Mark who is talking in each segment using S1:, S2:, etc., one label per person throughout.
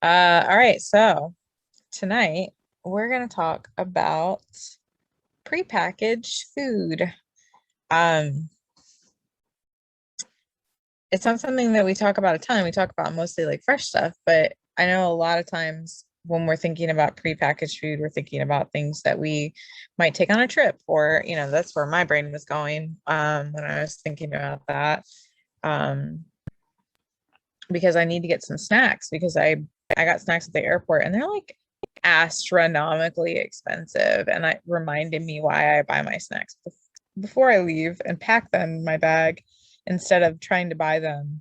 S1: All right, so tonight we're gonna talk about prepackaged food. Um, it's not something that we talk about a ton. We talk about mostly like fresh stuff, but I know a lot of times when we're thinking about prepackaged food, we're thinking about things that we might take on a trip, or that's where my brain was going when I was thinking about that. Um, because I need to get some snacks because I got snacks at the airport and they're like astronomically expensive, and it reminded me why I buy my snacks before I leave and pack them in my bag instead of trying to buy them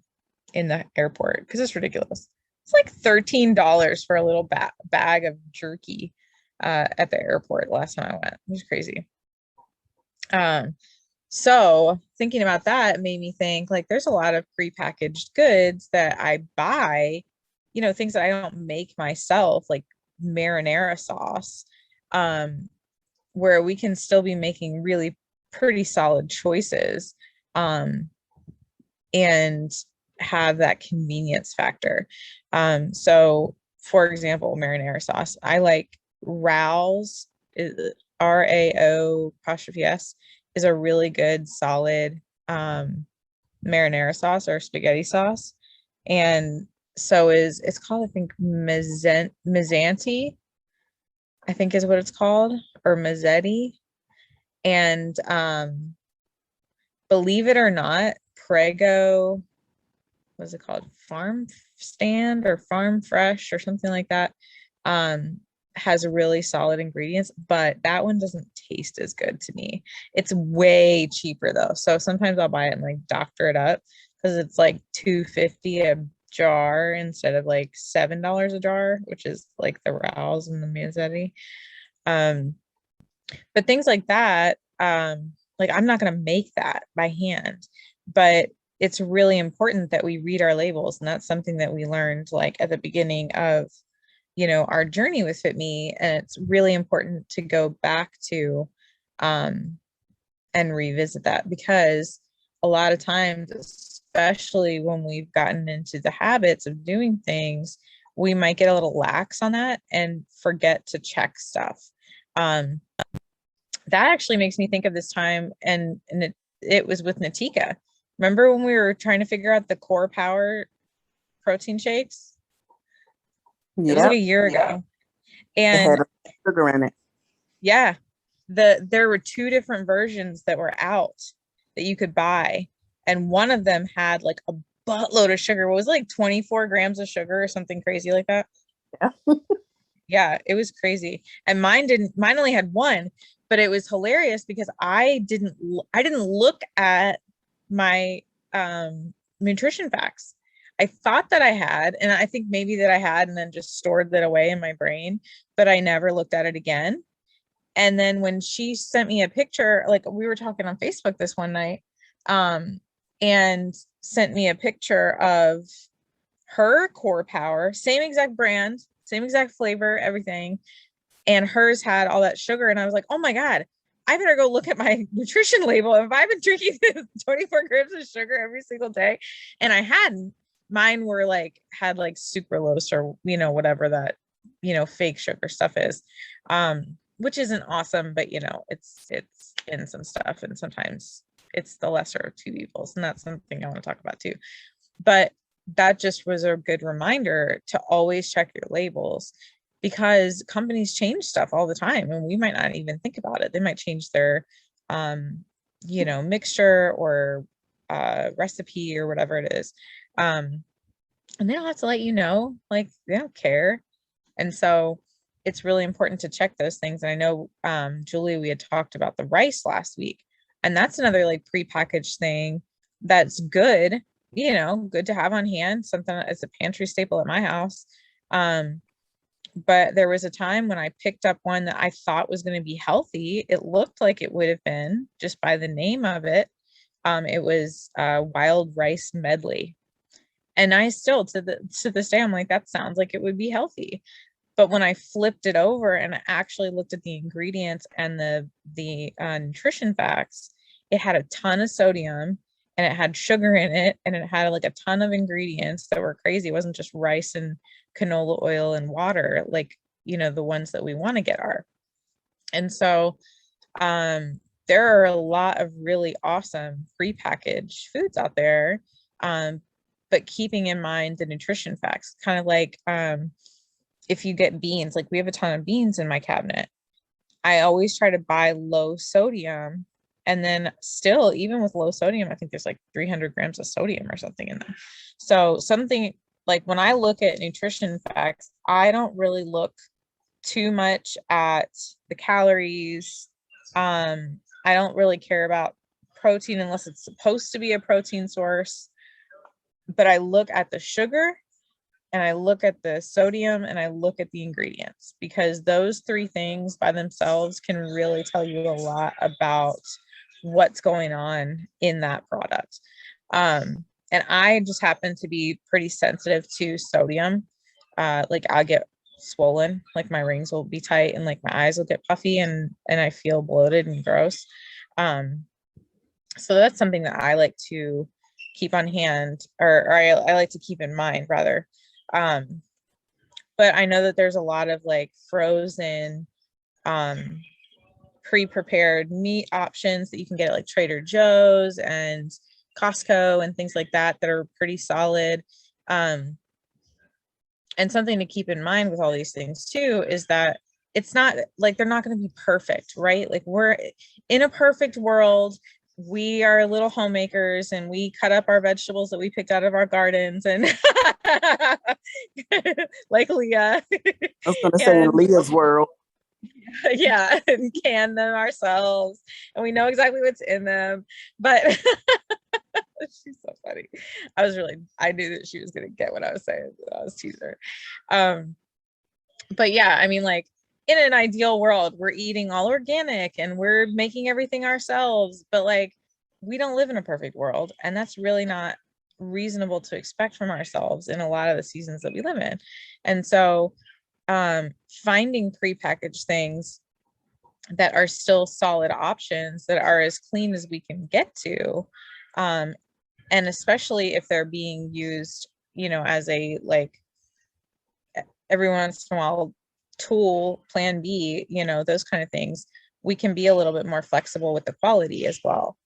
S1: in the airport because it's ridiculous. It's like $13 for a little bag of jerky at the airport last time I went. It was crazy. Um, so thinking about that made me think like there's a lot of prepackaged goods that I buy, things that I don't make myself, like marinara sauce, um, where we can still be making really pretty solid choices, and have that convenience factor. So for example, marinara sauce, I like Rao's, RAO apostrophe S, is a really good solid marinara sauce or spaghetti sauce. And so is it's called, I think, Mazzanti, I think is what it's called, or Mazzetti. And believe it or not, Prego, what's it called? Farm Stand or Farm Fresh or something like that. Um, has really solid ingredients, but that one doesn't taste as good to me. It's way cheaper though. So sometimes I'll buy it and like doctor it up because it's like 250 a jar instead of like $7 a jar, which is like the Rouse and the Mazzetti. Um, but things like that, like I'm not going to make that by hand, but it's really important that we read our labels. And that's something that we learned like at the beginning of, our journey with Fitme. And it's really important to go back to, um, and revisit that because a lot of times, especially when we've gotten into the habits of doing things, we might get a little lax on that and forget to check stuff. Um, that actually makes me think of this time, and it was with Natika. Remember when we were trying to figure out the core power protein shakes? It was like a
S2: Yep,
S1: year ago.
S2: it had
S1: And
S2: sugar in it.
S1: yeah, there were two different versions that were out that you could buy. And one of them had like a buttload of sugar. What was it, like 24 grams of sugar or something crazy like that?
S2: Yeah.
S1: Yeah, it was crazy. And mine only had one, but it was hilarious because I didn't look at my nutrition facts. I thought that I had, and I think maybe that I had and then just stored that away in my brain, but I never looked at it again. And then when she sent me a picture, like we were talking on Facebook this one night, and sent me a picture of her core power, same exact brand, same exact flavor, everything. And hers had all that sugar. And I was like, oh my God, I better go look at my nutrition label. If I've been drinking 24 grams of sugar every single day, and I hadn't, mine were like, had like sucralose or, whatever that, fake sugar stuff is. Which isn't awesome, but it's in some stuff. And sometimes it's the lesser of two evils. And that's something I want to talk about too. But that just was a good reminder to always check your labels because companies change stuff all the time and we might not even think about it. They might change their mixture or recipe or whatever it is. And they don't have to let you know, like they don't care. And so it's really important to check those things. And I know, Julie, we had talked about the rice last week, and that's another like prepackaged thing that's good, good to have on hand, something as a pantry staple at my house. Um, but there was a time when I picked up one that I thought was going to be healthy. It looked like it would have been just by the name of it. It was wild rice medley. And I still to this day, I'm like, that sounds like it would be healthy. But when I flipped it over and I actually looked at the ingredients and the nutrition facts, it had a ton of sodium. and it had sugar in it, and it had like a ton of ingredients that were crazy. It wasn't just rice and canola oil and water, like, the ones that we want to get are. And so there are a lot of really awesome prepackaged foods out there, but keeping in mind the nutrition facts, kind of like if you get beans, like we have a ton of beans in my cabinet. I always try to buy low sodium. And then still, even with low sodium, I think there's like 300 grams of sodium or something in them. So something like when I look at nutrition facts, I don't really look too much at the calories. I don't really care about protein unless it's supposed to be a protein source. But I look at the sugar, and I look at the sodium, and I look at the ingredients, because those three things by themselves can really tell you a lot about what's going on in that product. And I just happen to be pretty sensitive to sodium. Like I get swollen, like my rings will be tight, and like my eyes will get puffy, and I feel bloated and gross. So that's something that I like to keep on hand, or I like to keep in mind rather. But I know that there's a lot of like frozen, pre-prepared meat options that you can get at like Trader Joe's and Costco and things like that that are pretty solid. And something to keep in mind with all these things too is that it's not like they're not going to be perfect, right? Like we're in a perfect world. We are little homemakers, and we cut up our vegetables that we picked out of our gardens, and like Leah.
S2: I was going to say in Leah's world.
S1: Yeah, and can them ourselves, and we know exactly what's in them. But she's so funny. I knew that she was gonna get what I was saying. I was teasing her. But yeah, I mean, like in an ideal world, we're eating all organic and we're making everything ourselves, but like we don't live in a perfect world, and that's really not reasonable to expect from ourselves in a lot of the seasons that we live in. And so finding prepackaged things that are still solid options that are as clean as we can get to, and especially if they're being used, as a like every once in a while tool, plan B, those kind of things, we can be a little bit more flexible with the quality as well.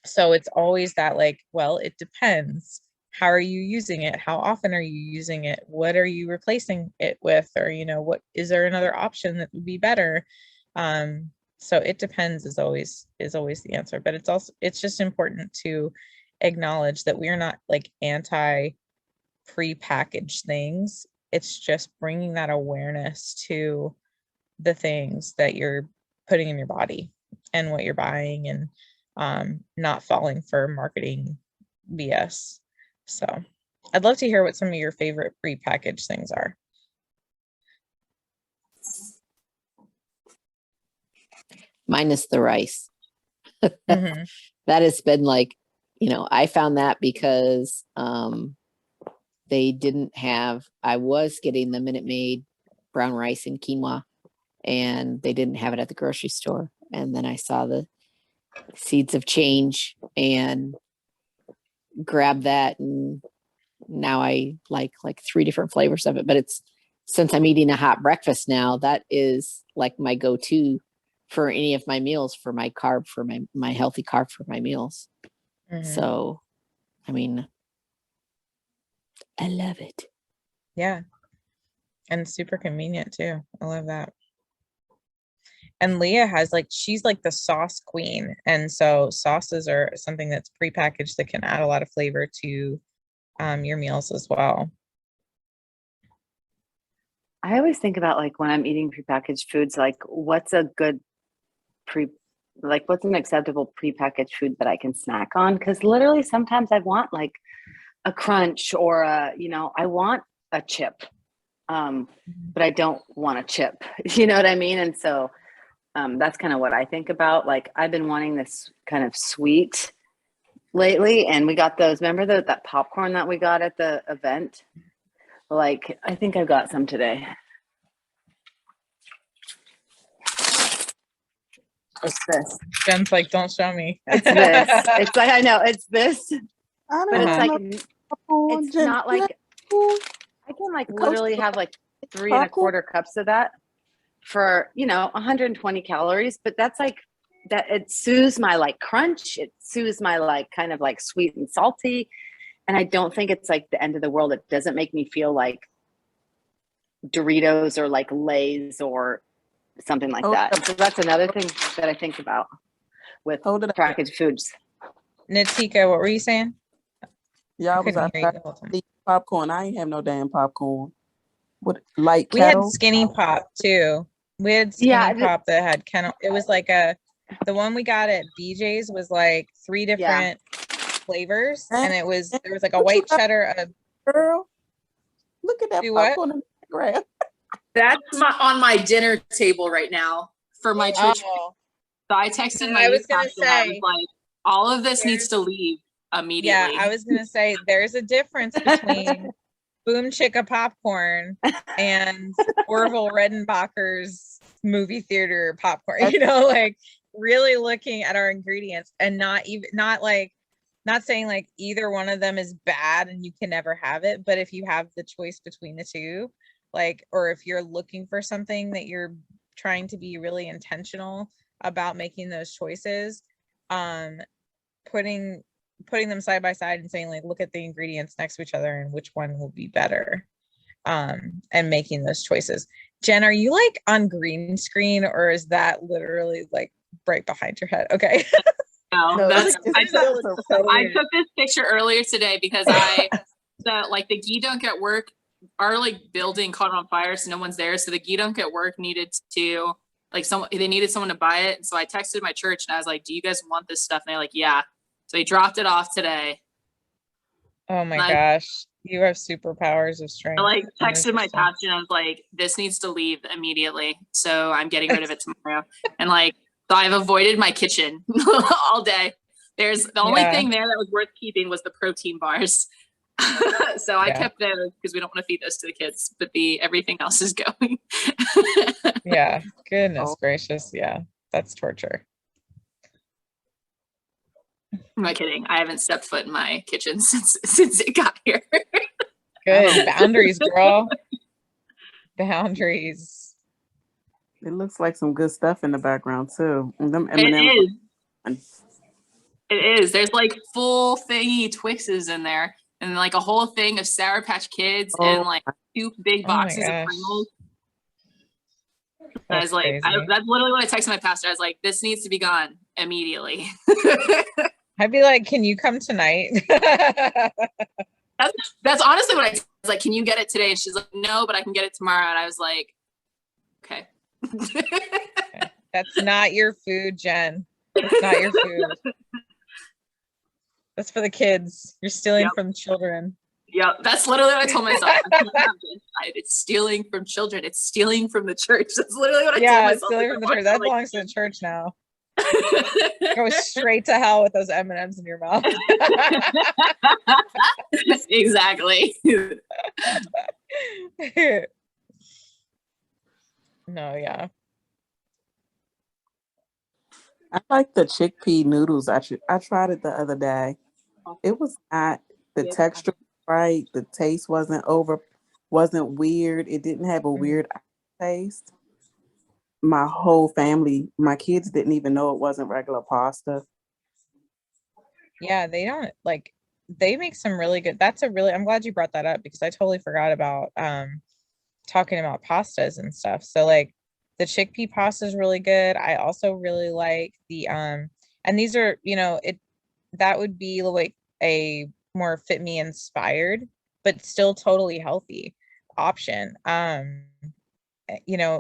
S1: So it's always that like, well, it depends. How are you using it? How often are you using it? What are you replacing it with? Or, what is there another option that would be better? So it depends is always the answer. But it's just important to acknowledge that we are not like anti prepackaged things. It's just bringing that awareness to the things that you're putting in your body and what you're buying, and not falling for marketing BS. So I'd love to hear what some of your favorite prepackaged things are.
S3: Mine is the rice.
S1: Mm-hmm.
S3: That has been like, I found that because they didn't have, I was getting the Minute Maid brown rice and quinoa, and they didn't have it at the grocery store. And then I saw the Seeds of Change and grabbed that, and now I like 3 different flavors of it. But it's, since I'm eating a hot breakfast now, that is like my go-to for any of my meals, for my carb, for my healthy carb for my meals. Mm-hmm. So, I mean, I love it.
S1: Yeah. And super convenient too. I love that. And Leah has she's like the sauce queen. And so sauces are something that's prepackaged that can add a lot of flavor to your meals as well.
S4: I always think about when I'm eating prepackaged foods, what's a good what's an acceptable prepackaged food that I can snack on? Because literally sometimes I want a crunch or I want a chip, but I don't want a chip. You know what I mean? And so that's kind of what I think about. I've been wanting this kind of sweet lately, and we got those. Remember that popcorn that we got at the event? I think I got some today. It's this.
S1: Jen's like, don't show me.
S4: It's this. It's like, I know it's this,
S2: I
S4: but it's
S1: Uh-huh.
S4: like, it's not like, I can like literally have like 3 1/4 cups of that for, 120 calories, but that's like, that it soothes my like crunch. It soothes my like kind of like sweet and salty. And I don't think it's like the end of the world. It doesn't make me feel like Doritos or like Lay's or something like that. So that's another thing that I think about with packaged foods.
S1: Natika, what were you saying?
S2: Y'all was
S1: Couldn't hear you the whole time.
S2: popcorn. I ain't have no damn popcorn. What light
S1: We had
S2: kettle?
S1: skinny pop too. We had skinny pop that had kind of, it was like the one we got at BJ's was like 3 different flavors, and there was like a white cheddar,
S2: girl. Look at that popcorn in the background.
S5: That's on my dinner table right now for my church. So I texted my youth pastor and I was like, all of this needs to leave immediately.
S1: Yeah, I was gonna say there's a difference between Boom Chicka popcorn and Orville Redenbacher's movie theater popcorn. Like really looking at our ingredients and not saying like either one of them is bad and you can never have it, but if you have the choice between the two, like, or if you're looking for something that you're trying to be really intentional about making those choices, putting them side by side and saying like, look at the ingredients next to each other and which one will be better, and making those choices. Jen, are you like on green screen or is that literally like right behind your head? Okay.
S5: No, I took this picture earlier today because the ghee dunk at work, our like building caught on fire, so no one's there. So the ghee dunk at work needed to they needed someone to buy it. So I texted my church and I was like, do you guys want this stuff? And they're like, yeah. So he dropped it off today.
S1: Oh my gosh. You have superpowers of strength.
S5: I like texted my pastor and I was like, this needs to leave immediately. So I'm getting rid of it tomorrow. And like, so I've avoided my kitchen all day. The only thing there that was worth keeping was the protein bars. So I kept those because we don't want to feed those to the kids, but everything else is going.
S1: Yeah. Goodness gracious. Yeah. That's torture.
S5: I'm not kidding. I haven't stepped foot in my kitchen since it got here.
S1: Good. Boundaries, girl. Boundaries.
S2: It looks like some good stuff in the background too. And them
S5: M&Ms. It is. There's like full thingy Twixes in there, and like a whole thing of Sour Patch Kids, and like 2 big boxes of Pringles. I was like, that's literally what I texted my pastor. I was like, this needs to be gone immediately.
S1: I'd be like, can you come tonight?
S5: That's honestly what I was like, can you get it today? And she's like, no, but I can get it tomorrow. And I was like, okay.
S1: That's not your food, Jen. That's not your food. That's for the kids. You're stealing from children.
S5: Yeah, that's literally what I told myself. It's stealing from children. It's stealing from the church. That's literally what I told myself.
S1: Yeah, stealing from the church. That belongs to the church now. Go straight to hell with those M&Ms in your mouth.
S5: Exactly.
S1: No, yeah.
S2: I like the chickpea noodles. I tried it the other day. It was not the texture right. The taste wasn't weird. It didn't have a weird taste. My whole family, my kids didn't even know it wasn't regular pasta.
S1: Yeah, they don't like, they make some really good, I'm glad you brought that up because I totally forgot about talking about pastas and stuff. So like the chickpea pasta is really good. I also really like the and these are, that would be like a more Fitme inspired, but still totally healthy option.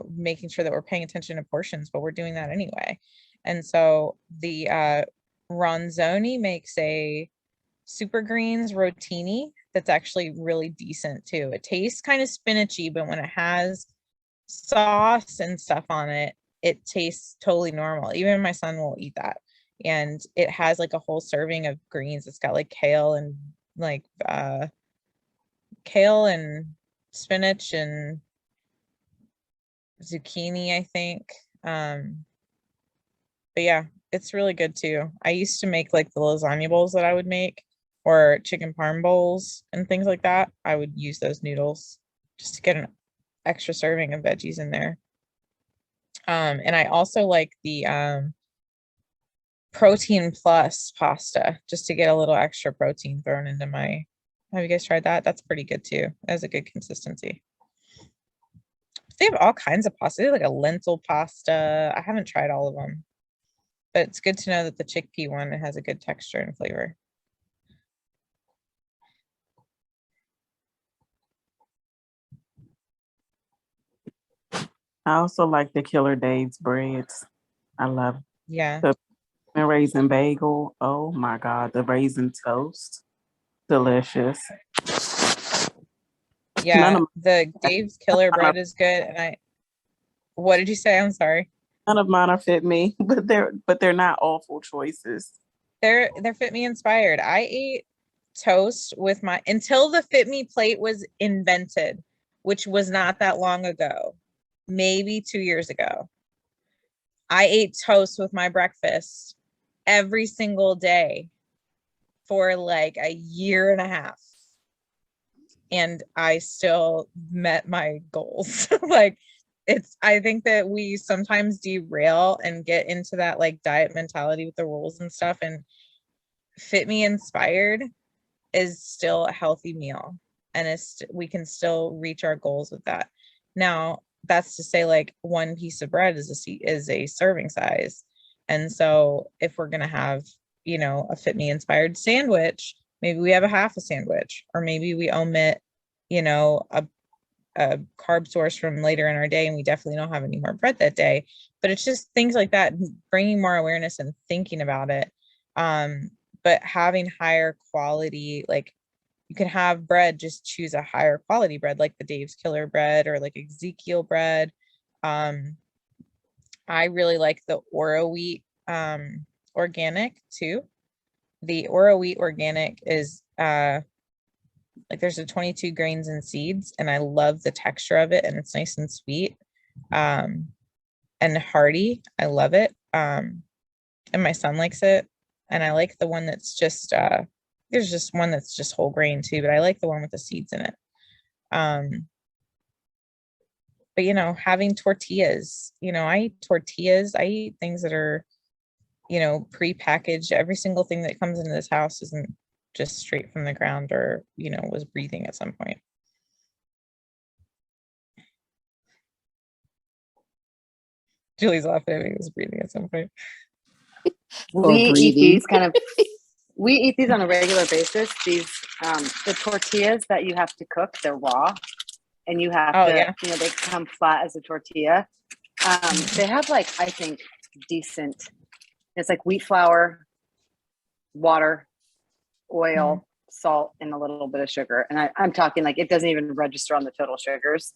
S1: Making sure that we're paying attention to portions, but we're doing that anyway. And so the Ronzoni makes a super greens rotini that's actually really decent too. It tastes kind of spinachy, but when it has sauce and stuff on it, it tastes totally normal. Even my son will eat that. And it has like a whole serving of greens. It's got like kale and spinach and zucchini, I think. But yeah, it's really good too. I used to make like the lasagna bowls that I would make, or chicken parm bowls and things like that. I would use those noodles just to get an extra serving of veggies in there. And I also like the protein plus pasta just to get a little extra protein thrown into my. Have you guys tried that? That's pretty good too. It has a good consistency. They have all kinds of pasta. They have like a lentil pasta. I haven't tried all of them, but it's good to know that the chickpea one has a good texture and flavor.
S2: I also like the Killer Dave's breads. I love
S1: Yeah.
S2: the raisin bagel. Oh my God, the raisin toast. Delicious.
S1: Yeah, the Dave's Killer bread is good. And what did you say? I'm sorry.
S2: None of mine are Fitme, but they're not awful choices.
S1: They're Fitme inspired. I ate toast with my until the Fitme plate was invented, which was not that long ago, maybe 2 years ago. I ate toast with my breakfast every single day for like a year and a half. And I still met my goals. Like I think that we sometimes derail and get into that like diet mentality with the rules and stuff. And Fitme inspired is still a healthy meal, and we can still reach our goals with that. Now, that's to say like one piece of bread is a serving size. And so if we're going to have, a Fitme inspired sandwich, maybe we have a half a sandwich, or maybe we omit, a carb source from later in our day, and we definitely don't have any more bread that day. But it's just things like that, bringing more awareness and thinking about it. But having higher quality, like you can have bread, just choose a higher quality bread, like the Dave's Killer bread or like Ezekiel bread. I really like the Oro wheat organic too. The Oro wheat organic is like there's a 22 grains and seeds, and I love the texture of it, and it's nice and sweet and hearty. I love it. And my son likes it. And I like the one that's just there's just one that's just whole grain too, but I like the one with the seeds in it. But having tortillas, I eat tortillas. I eat things that are, pre-packaged. Every single thing that comes into this house isn't just straight from the ground or, was breathing at some point. Julie's laughing at me, was breathing at some point.
S4: We eat these on a regular basis. These the tortillas that you have to cook, they're raw, and you have to, they come flat as a tortilla. They have like, I think, decent. It's like wheat flour, water, oil, salt, and a little bit of sugar. And I'm talking like it doesn't even register on the total sugars,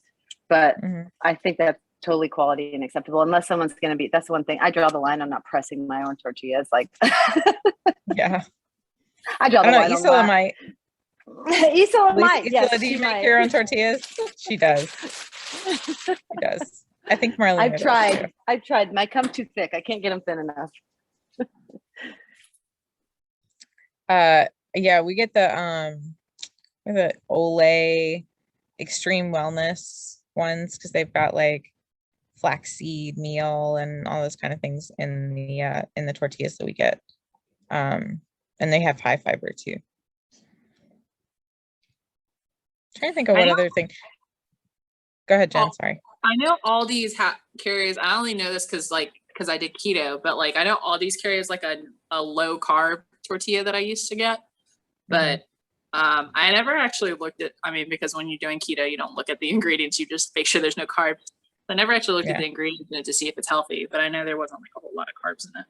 S4: but I think that's totally quality and acceptable, unless someone's going to be, that's one thing. I draw the line. I'm not pressing my own tortillas. Like,
S1: yeah,
S4: I draw the line.
S1: Isla might.
S4: Isla might. Yes,
S1: do you make your own tortillas? She does. She does. I think Marlene.
S4: I've tried. My come too thick. I can't get them thin enough.
S1: Yeah, we get the Olay Extreme Wellness ones because they've got like flaxseed meal and all those kind of things in the tortillas that we get. And they have high fiber too. I'm trying to think of what other thing. Go ahead, Jen. Sorry.
S5: I know all these carries. I only know this because I did keto, but like I know all these carries like a low carb tortilla that I used to get. But I never actually looked at, because when you're doing keto, you don't look at the ingredients, you just make sure there's no carbs. I never actually looked at the ingredients in it to see if it's healthy, but I know there wasn't like a whole lot of carbs in it.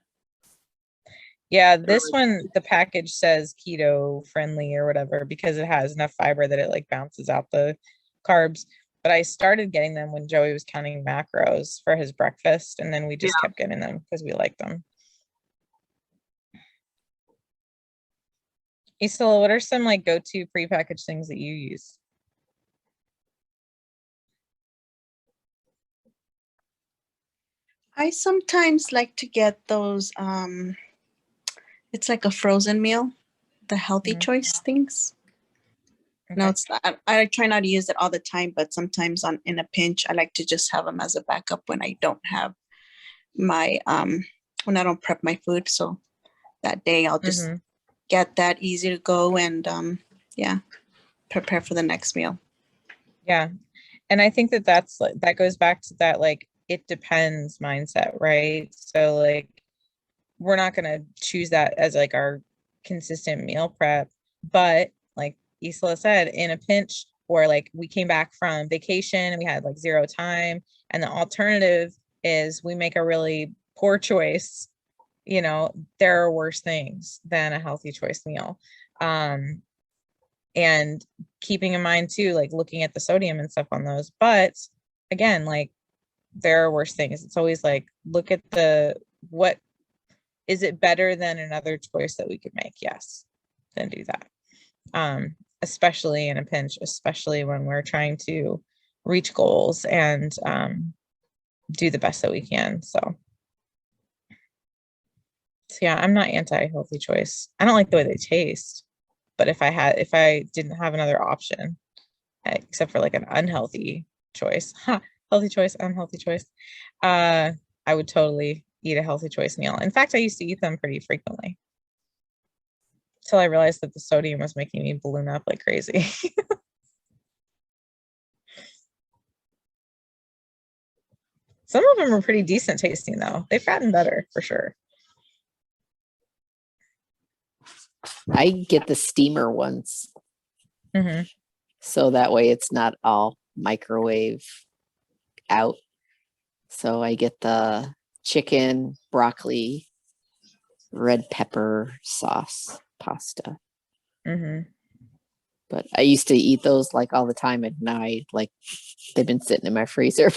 S1: Yeah, this one, the package says keto friendly or whatever because it has enough fiber that it like bounces out the carbs. But I started getting them when Joey was counting macros for his breakfast, and then we just kept getting them because we like them. Isla, what are some like go-to prepackaged things that you use?
S6: I sometimes like to get those, it's like a frozen meal, the healthy choice things. No,
S1: Okay.
S6: it's not. I try not to use it all the time, but sometimes in a pinch, I like to just have them as a backup when I don't have my, when I don't prep my food. So that day I'll just get that easy to go and, yeah, prepare for the next meal.
S1: Yeah. And I think that that's like, that goes back to that, like, it depends mindset, right? So like, we're not going to choose that as like our consistent meal prep, but like Isla said, in a pinch, or like we came back from vacation and we had like 0 time, and the alternative is we make a really poor choice, you know, there are worse things than a healthy choice meal. And keeping in mind too, like looking at the sodium and stuff on those. But again, like there are worse things. It's always like, look at what is it better than another choice that we could make? Yes, then do that. Especially in a pinch, especially when we're trying to reach goals and do the best that we can. So yeah, I'm not anti-healthy choice. I don't like the way they taste, but if I didn't have another option, except for like an unhealthy choice, healthy choice, unhealthy choice, I would totally eat a healthy choice meal. In fact, I used to eat them pretty frequently till I realized that the sodium was making me balloon up like crazy. Some of them are pretty decent tasting though. They've gotten better for sure.
S3: I get the steamer ones. So that way it's not all microwave out. So I get the chicken, broccoli, red pepper sauce pasta. But I used to eat those like all the time, and now they've been sitting in my freezer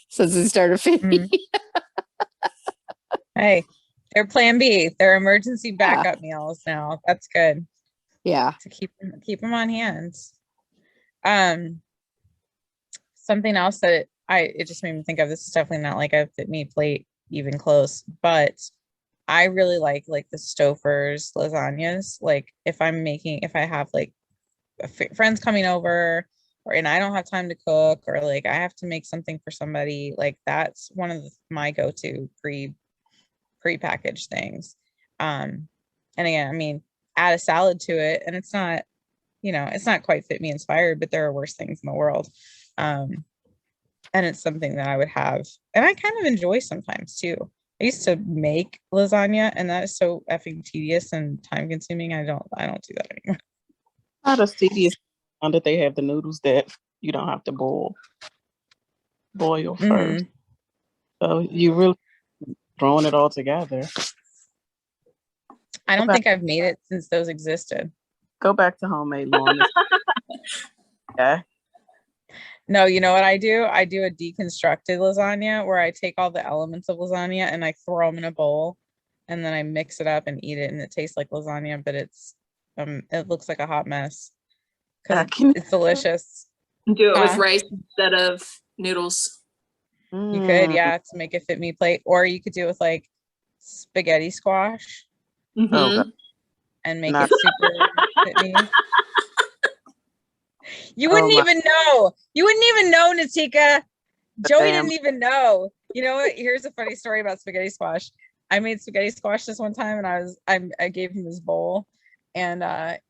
S3: since it started fitting.
S1: Hey, they're plan B. They're emergency backup meals now. That's good.
S3: Yeah.
S1: To keep them on hand. Something else that it just made me think of, this is definitely not like a Fit Me plate even close, but I really like the Stouffer's lasagnas. Like if I have like friends coming over, and I don't have time to cook, or like I have to make something for somebody, like that's one of my go-to pre-packaged things. And again, I mean, add a salad to it, and it's not, it's not quite Fit Me inspired, but there are worse things in the world. And it's something that I would have, and I kind of enjoy sometimes too. I used to make lasagna, and that is so effing tedious and time consuming. I don't do that anymore.
S2: Not as tedious that they have the noodles that you don't have to boil first. So you really throwing it all together.
S1: I don't think I've made it since those existed.
S2: Go back to homemade lawn. Yeah.
S1: No, you know what I do? I do a deconstructed lasagna where I take all the elements of lasagna and I throw them in a bowl, and then I mix it up and eat it, and it tastes like lasagna, but it's it looks like a hot mess because it's delicious.
S5: Do it with rice instead of noodles.
S1: You could, yeah, to make a Fit Me plate, or you could do it with like spaghetti squash and make it super Fit Me. You wouldn't even know. You wouldn't even know, Natika. Joey didn't even know. You know what? Here's a funny story about spaghetti squash. I made spaghetti squash this one time, and I gave him this bowl, and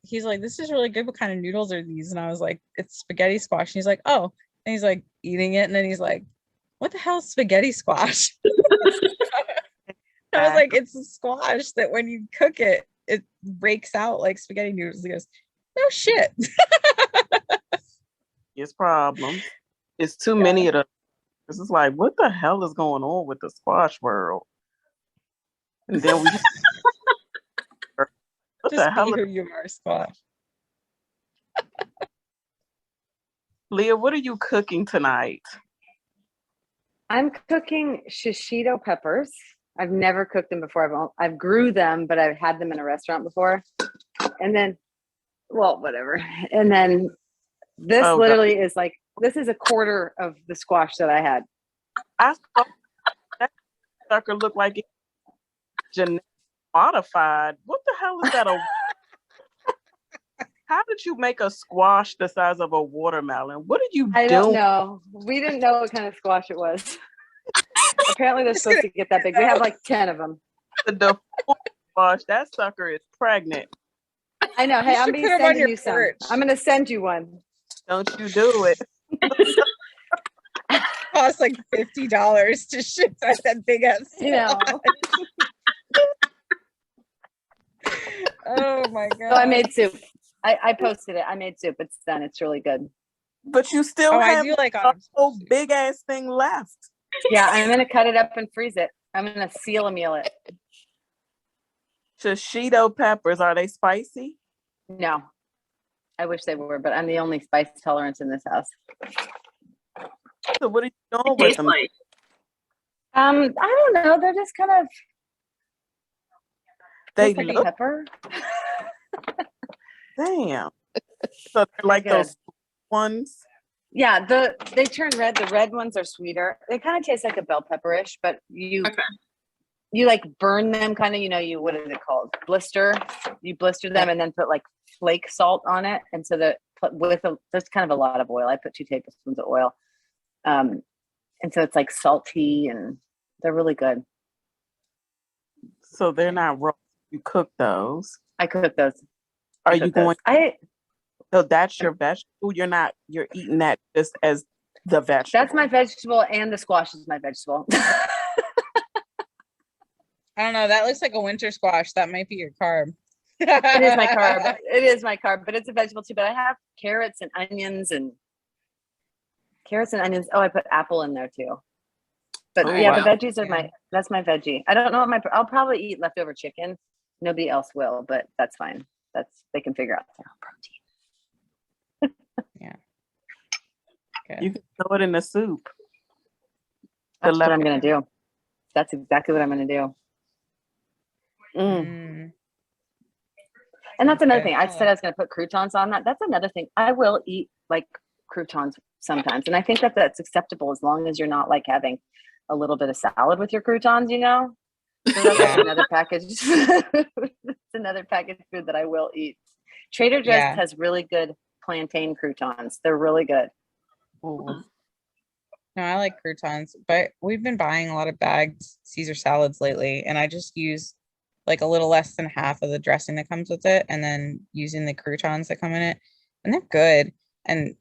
S1: he's like, "This is really good. What kind of noodles are these?" And I was like, "It's spaghetti squash." And he's like, "Oh," and he's like eating it, and then he's like, "What the hell is spaghetti squash?" I was like, "It's a squash that when you cook it, it breaks out like spaghetti noodles." He goes, "No shit."
S2: It's problems. It's too many of them. This is like, what the hell is going on with the squash world? And then we what
S1: Just
S2: the hell
S1: be who you are, squash.
S2: Leah, what are you cooking tonight?
S4: I'm cooking shishito peppers. I've never cooked them before. I've grew them, but I've had them in a restaurant before. And then, well, whatever. And then this literally is like, this is a quarter of the squash that I had.
S2: I saw sucker look like it's genetic modified. What the hell is that? How did you make a squash the size of a watermelon? What did you do?
S4: I don't know. We didn't know what kind of squash it was. Apparently they're supposed to get that big. We have like 10 of them.
S2: The squash, that sucker is pregnant.
S4: I know. Hey,
S1: You
S4: I'm
S1: should
S4: be
S1: put 'em on
S4: sending
S1: your
S4: you some.
S1: porch.
S4: I'm going to send you one.
S2: Don't you do it.
S1: Costs like $50 to ship that big ass.
S4: You know.
S1: Oh my god.
S4: So I made soup. I posted it. I made soup. It's done. It's really good.
S2: But you still
S1: I
S2: have
S1: do like
S2: a
S1: autumn
S2: whole
S1: soup.
S2: big ass thing left.
S4: Yeah, I'm going to cut it up and freeze it. I'm going to seal a meal it.
S2: Shishito peppers, are they spicy?
S4: No. I wish they were, but I'm the only spice tolerance in this house.
S2: So what are you doing
S5: It
S2: with
S5: tastes
S2: them?
S5: like.
S4: I don't know. They're just kind of
S2: They
S4: taste like a
S2: look,
S4: pepper.
S2: damn. So they're like
S4: good.
S2: those ones.
S4: Yeah, they turn red. The red ones are sweeter. They kind of taste like a bell pepperish, but you like burn them kind of, you what is it called? Blister. You blister them and then put like flake salt on it, and so there's kind of a lot of oil. I put 2 tablespoons of oil, and so it's like salty and they're really good.
S2: So they're not raw. You cook those.
S4: I cook those.
S2: Are you going?
S4: I
S2: So that's your vegetable. You're eating that just as the vegetable.
S4: That's my vegetable, and the squash is my vegetable.
S1: I don't know. That looks like a winter squash. That might be your carb.
S4: It is my carb. It is my carb, but it's a vegetable too. But I have carrots and onions. Oh, I put apple in there too. But
S2: Oh,
S4: yeah,
S2: wow.
S4: the veggies are that's my veggie. I don't know what I'll probably eat leftover chicken. Nobody else will, but that's fine. They can figure out their own protein.
S1: Yeah. Good.
S2: You can throw it in the soup.
S4: That's what I'm going to do. That's exactly what I'm going to do.
S1: Mm.
S4: And that's another
S1: Okay.
S4: thing. I said I was going to put croutons on that. That's another thing. I will eat like croutons sometimes. And I think that's acceptable as long as you're not like having a little bit of salad with your croutons, So that's like another package. It's another packaged food that I will eat. Trader Joe's has really good plantain croutons. They're really good.
S2: Ooh.
S1: No, I like croutons, but we've been buying a lot of bagged Caesar salads lately, and I just use like a little less than half of the dressing that comes with it, and then using the croutons that come in it, and they're good. And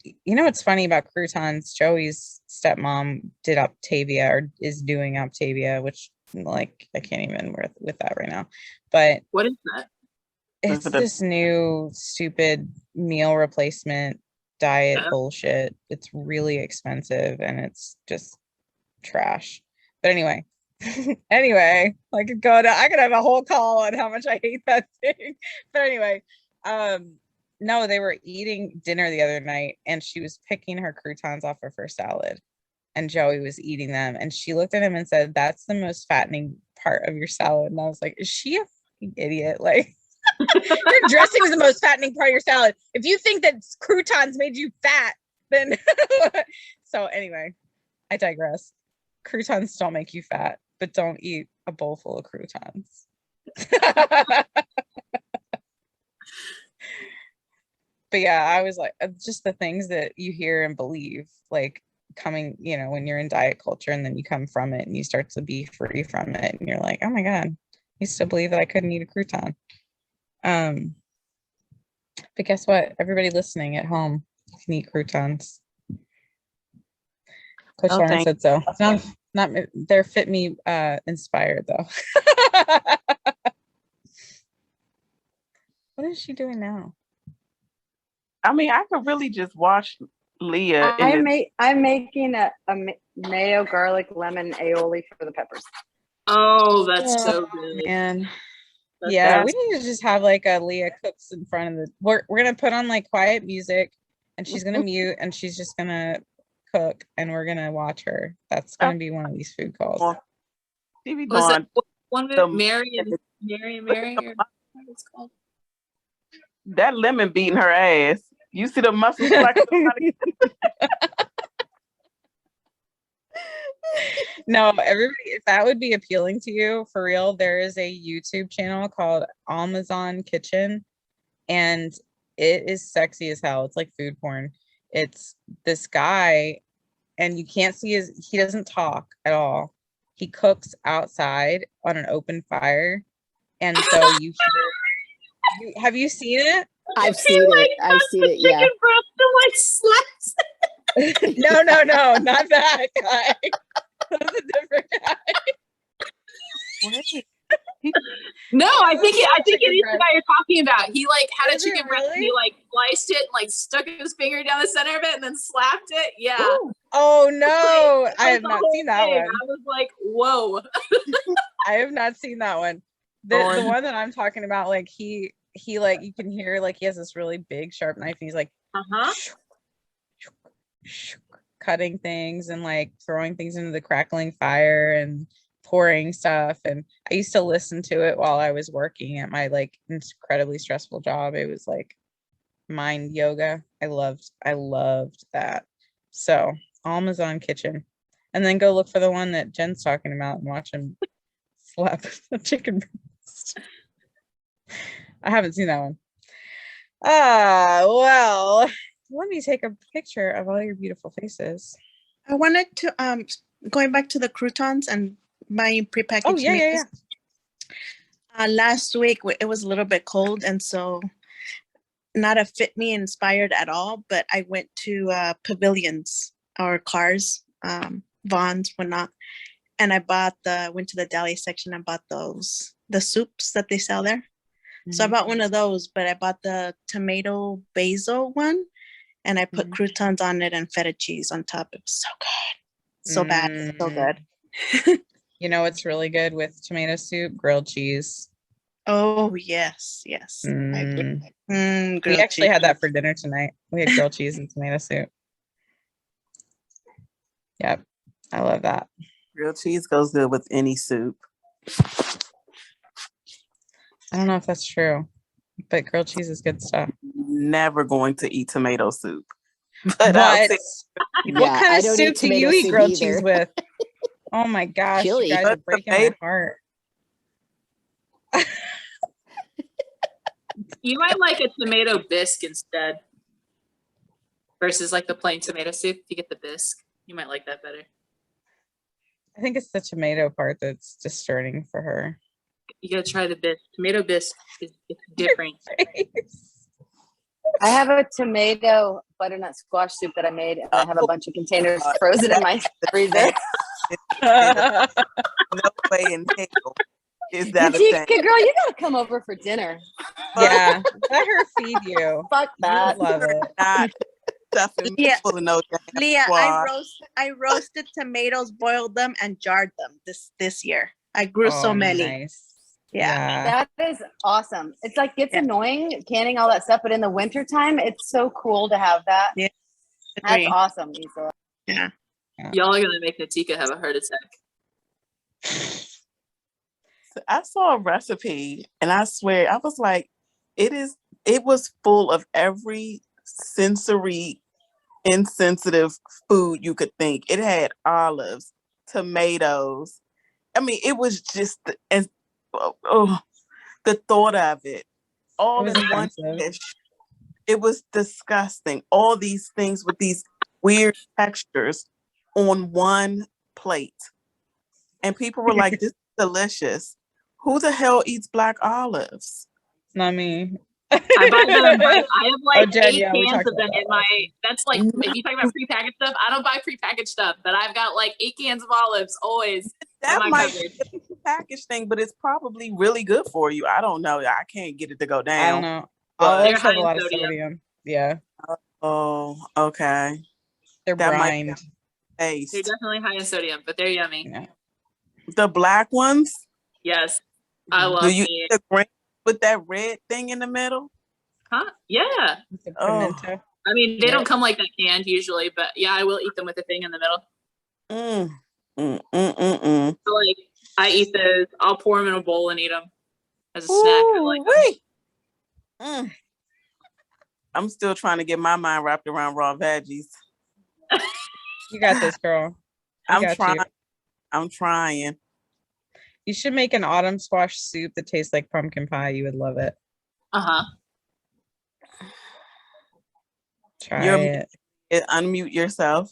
S1: you know what's funny about croutons? Joey's stepmom did Octavia, or is doing Octavia, which like I can't even with that right now. But
S5: what is that?
S1: It's this new stupid meal replacement diet bullshit. It's really expensive and it's just trash. But anyway, I could have a whole call on how much I hate that thing. But anyway, no, they were eating dinner the other night and she was picking her croutons off of her salad and Joey was eating them and she looked at him and said, "That's the most fattening part of your salad." And I was like, is she a fucking idiot? Like, your dressing is the most fattening part of your salad. If you think that croutons made you fat, then so anyway, I digress. Croutons don't make you fat, but don't eat a bowl full of croutons. But yeah, I was like, just the things that you hear and believe, like coming, when you're in diet culture and then you come from it and you start to be free from it and you're like, oh my God, I used to believe that I couldn't eat a crouton. But guess what? Everybody listening at home can eat croutons. Coach Lauren said so. Not they're Fitme inspired though. What is she doing now?
S2: I mean, I could really just watch Leah.
S4: I'm making a mayo, garlic, lemon aioli for the peppers.
S5: Oh, that's so good.
S1: Man. Yeah, we need to just have like a Leah cooks in front of the. We're gonna put on like quiet music, and she's gonna mute, and she's just gonna cook, and we're gonna watch her. That's gonna be one of these food calls.
S5: Was it one of Mary? Or what it's called?
S2: That lemon beating her ass. You see the muscles flexing.
S1: No, everybody, if that would be appealing to you, for real, there is a YouTube channel called Amazon Kitchen, and it is sexy as hell. It's like food porn. It's this guy, and you can't see he doesn't talk at all. He cooks outside on an open fire. And so have you seen it?
S3: I've seen it. I've seen it. Yeah.
S5: Chicken breast and like slaps.
S1: No, not that guy. That's a different guy.
S5: No, I think it is the guy you're talking about. He like had a
S1: Is it
S5: chicken breast and he
S1: really?
S5: like sliced it and like stuck his finger down the center of it and then slapped it. Yeah.
S2: Ooh,
S1: Oh no,
S5: Like,
S1: I have
S5: the
S1: not
S5: whole
S1: seen that
S5: thing.
S1: one.
S5: I was like, whoa.
S1: I have not seen that one. The one that I'm talking about, like he like you can hear like he has this really big sharp knife and he's like
S5: Uh-huh.
S1: cutting things and like throwing things into the crackling fire and pouring stuff. And I used to listen to it while I was working at my like incredibly stressful job. It was like mind yoga. I loved that. So Amazon Kitchen. And then go look for the one that Jen's talking about and watch him slap a chicken breast. I haven't seen that one. Well, let me take a picture of all your beautiful faces.
S6: I wanted to going back to the croutons and buying prepackaged
S1: Oh yeah.
S6: meats. Last week it was a little bit cold, and so not a Fitme inspired at all, but I went to pavilions or cars, Vons, whatnot, and I went to the deli section and bought the soups that they sell there. So I bought one of those, but I bought the tomato basil one, and I put croutons on it and feta cheese on top. It was so good. So bad. So good.
S1: You know what's really good with tomato soup? Grilled cheese.
S6: Oh, yes. I agree.
S1: We actually had that for dinner tonight. We had grilled cheese and tomato soup. Yep. I love that.
S2: grilled cheese goes good with any soup.
S1: I don't know if that's true, but grilled cheese is good stuff.
S2: Never going to eat tomato soup.
S1: What?
S3: Yeah,
S1: What kind
S3: I
S1: of
S3: don't
S1: soup
S3: eat
S1: do you
S3: tomato
S1: eat
S3: soup
S1: grilled
S3: either.
S1: cheese with? Oh my gosh,
S3: Chili.
S1: you guys are
S2: But
S1: breaking my
S2: tomato-
S1: heart.
S5: You might like a tomato bisque instead. Versus like the plain tomato soup. If you get the bisque, you might like that better.
S1: I think it's the tomato part that's discerning for her.
S5: You gotta try the bisque. Tomato bisque is different.
S4: I have a tomato butternut squash soup that I made, and I have a bunch of containers frozen in my freezer.
S2: No way in hell is that a
S4: Tika,
S2: thing.
S4: girl, you gotta come over for dinner.
S1: Yeah, let her feed you.
S4: Fuck
S1: You
S4: that.
S1: would love it.
S2: Not stuffing me
S6: Yeah.
S2: full of no damn
S6: Leah,
S2: squash.
S6: I roasted tomatoes, boiled them, and jarred them this year. I grew so
S1: Oh,
S6: many.
S1: nice.
S6: Yeah.
S4: That is awesome. It's like gets
S6: Yeah.
S4: annoying canning all that stuff, but in the wintertime, it's so cool to have that.
S6: Yeah.
S4: That's
S6: Agree.
S4: awesome, Lisa.
S6: Yeah.
S5: Y'all are gonna make Natika have a heart attack.
S2: I saw a recipe and I swear I was like, it was full of every sensory insensitive food you could think. It had olives, tomatoes. I mean, it was just the thought of it all
S1: It was
S2: in one
S1: offensive.
S2: dish. It was disgusting. All these things with these weird textures on one plate. And people were like, this is delicious. Who the hell eats black olives?
S1: Not me.
S5: I buy them. I have like
S1: Jen,
S5: 8
S1: yeah, we
S5: cans
S1: talked
S5: of them
S1: about
S5: in my. That's like if you talk about prepackaged stuff. I don't buy prepackaged stuff, but I've got like 8 cans of olives always.
S2: That
S5: my
S2: might
S5: cupboard.
S2: be a package thing, but it's probably really good for you. I don't know. I can't get it to go down.
S1: I don't know.
S2: But-
S1: Olives
S5: They're
S1: have a
S5: high
S1: lot
S5: in
S1: of
S5: sodium.
S1: sodium. Yeah,
S2: Oh, okay.
S1: they're
S2: That might
S1: brined.
S2: Taste.
S5: They're definitely high in sodium, but they're yummy.
S1: Yeah.
S2: The black ones?
S5: Yes, I love
S2: Do you
S5: me.
S2: eat the green with that red thing in the middle?
S5: Huh? Yeah.
S1: With the
S2: Oh.
S1: pimento.
S5: I mean, they
S1: Yeah.
S5: don't come like that canned usually, but yeah, I will eat them with a thing in the middle. So like, I eat those. I'll pour them in a bowl and eat them as a snack. I like them.
S2: Ooh-wee. I'm still trying to get my mind wrapped around raw veggies.
S1: You got this, girl. I got you.
S2: I'm trying.
S1: You should make an autumn squash soup that tastes like pumpkin pie. You would love it. Try it.
S2: Unmute yourself.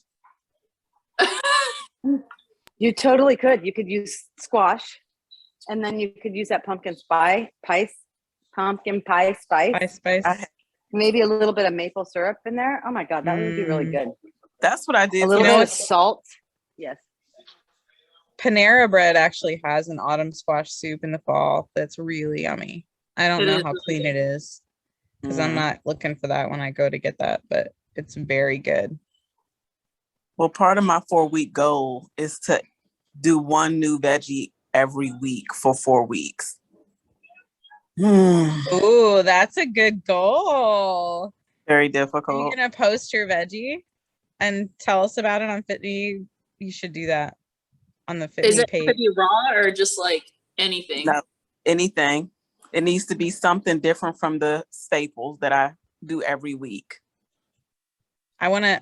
S4: You totally could. You could use squash, and then you could use that pumpkin pie spice. Maybe a little bit of maple syrup in there. Oh my God, that would be really good.
S2: That's what I did.
S4: A little bit of salt. Yes.
S1: Panera Bread actually has an autumn squash soup in the fall that's really yummy. I don't know how clean it is because I'm not looking for that when I go to get that, but it's very good.
S2: Well, part of my 4-week goal is to do one new veggie every week for 4 weeks.
S1: Ooh, that's a good goal.
S2: Very difficult.
S1: Are you gonna post your veggie and tell us about it on Fitme? You should do that on the Fitme page.
S5: Is it to be raw or just like anything?
S2: No, anything. It needs to be something different from the staples that I do every week.
S1: I wanna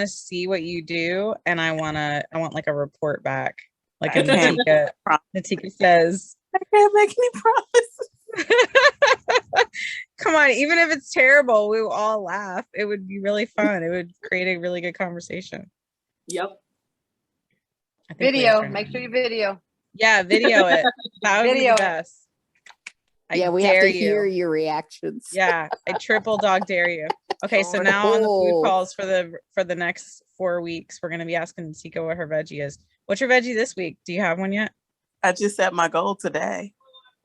S1: see what you do, and I want like a report back. Like Natika says.
S2: I can't make any promises.
S1: Come on, even if it's terrible, we will all laugh. It would be really fun. It would create a really good conversation.
S5: Yep.
S4: Video. Make sure you video.
S1: Yeah, video it. That would be the best.
S3: We have to hear your reactions.
S1: Yeah, I triple dog dare you. Okay, so now on the food calls for the next 4 weeks, we're gonna be asking Natika what her veggie is. What's your veggie this week? Do you have one yet?
S2: I just set my goal today.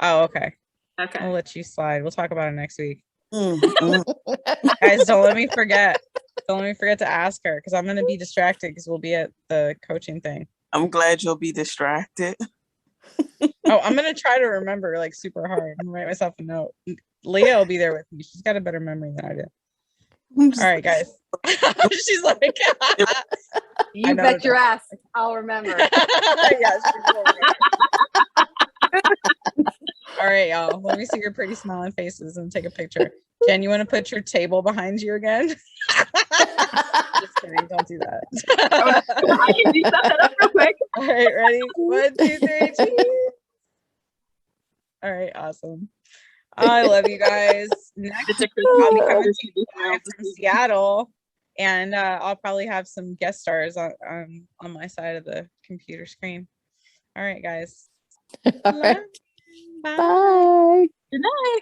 S1: Oh, okay.
S5: Okay.
S1: I'll let you slide. We'll talk about it next week. Guys, don't let me forget. Don't let me forget to ask her because I'm gonna be distracted because we'll be at the coaching thing.
S2: I'm glad you'll be distracted.
S1: Oh, I'm gonna try to remember like super hard and write myself a note. Leah will be there with me. She's got a better memory than I do. All right, guys. She's like,
S4: you bet your ass I'll remember.
S1: Yes, all right, y'all. Let me see your pretty smiling faces and take a picture. Jen, you want to put your table behind you again? Just kidding. Don't do that.
S5: I can do that real quick.
S1: All right, ready? 1, 2, 3, cheese. All right, awesome. I love you guys. Next, I'll be coming to you from Seattle, and I'll probably have some guest stars on my side of the computer screen. All right, guys.
S3: All right.
S1: Bye.
S3: Bye.
S5: Good night.